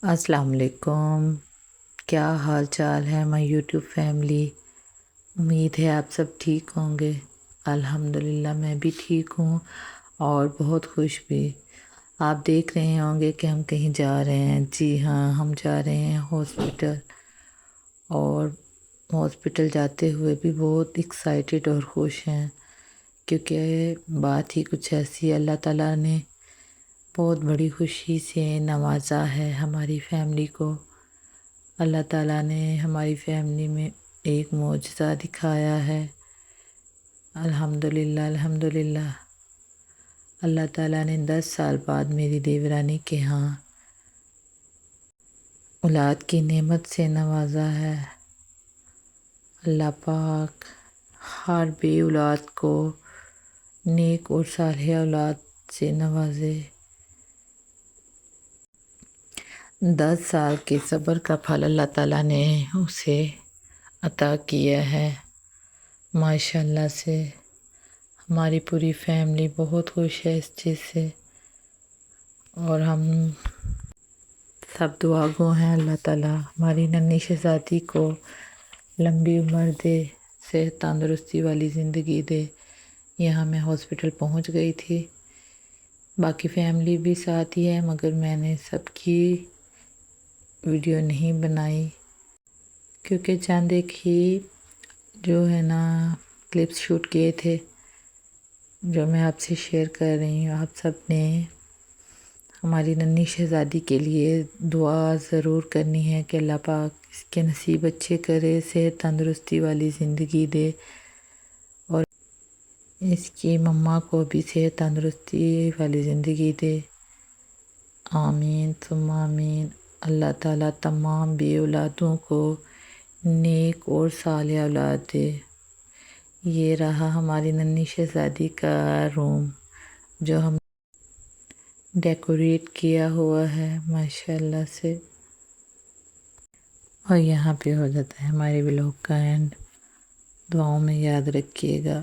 السلام علیکم، کیا حال چال ہے مائی یوٹیوب فیملی؟ امید ہے آپ سب ٹھیک ہوں گے۔ الحمدللہ میں بھی ٹھیک ہوں اور بہت خوش بھی۔ آپ دیکھ رہے ہوں گے کہ ہم کہیں جا رہے ہیں۔ جی ہاں، ہم جا رہے ہیں ہاسپٹل، اور ہاسپٹل جاتے ہوئے بھی بہت ایکسائٹیڈ اور خوش ہیں، کیونکہ بات ہی کچھ ایسی اللہ تعالیٰ نے بہت بڑی خوشی سے نوازا ہے ہماری فیملی کو۔ اللہ تعالیٰ نے ہماری فیملی میں ایک معجزہ دکھایا ہے۔ الحمدللہ الحمدللہ، اللہ تعالیٰ نے 10 سال بعد میری دیورانی کے ہاں اولاد کی نعمت سے نوازا ہے۔ اللہ پاک ہر بے اولاد کو نیک اور صالح اولاد سے نوازے۔ 10 سال کے صبر کا پھل اللہ تعالیٰ نے اسے عطا کیا ہے۔ ماشاءاللہ سے ہماری پوری فیملی بہت خوش ہے اس چیز سے، اور ہم سب دعا گو ہیں اللہ تعالیٰ ہماری ننھی شہزادی کو لمبی عمر دے، صحت تندرستی والی زندگی دے۔ یہاں میں ہاسپٹل پہنچ گئی تھی، باقی فیملی بھی ساتھ ہی ہے، مگر میں نے سب کی ویڈیو نہیں بنائی، کیونکہ چند ایک ہی جو ہے نا کلپس شوٹ کیے تھے جو میں آپ سے شیئر کر رہی ہوں۔ آپ سب نے ہماری ننھی شہزادی کے لیے دعا ضرور کرنی ہے کہ اللہ پاک اس کے نصیب اچھے کرے، صحت تندرستی والی زندگی دے، اور اس کی مما کو بھی صحت تندرستی والی زندگی دے۔ آمین ثم آمین۔ اللہ تعالیٰ تمام بے اولادوں کو نیک اور صالح اولاد دے۔ یہ رہا ہماری ننھی شہزادی کا روم جو ہم ڈیکوریٹ کیا ہوا ہے ماشاءاللہ سے، اور یہاں پہ ہو جاتا ہے ہمارے ولاگ کا اینڈ۔ دعاؤں میں یاد رکھیے گا۔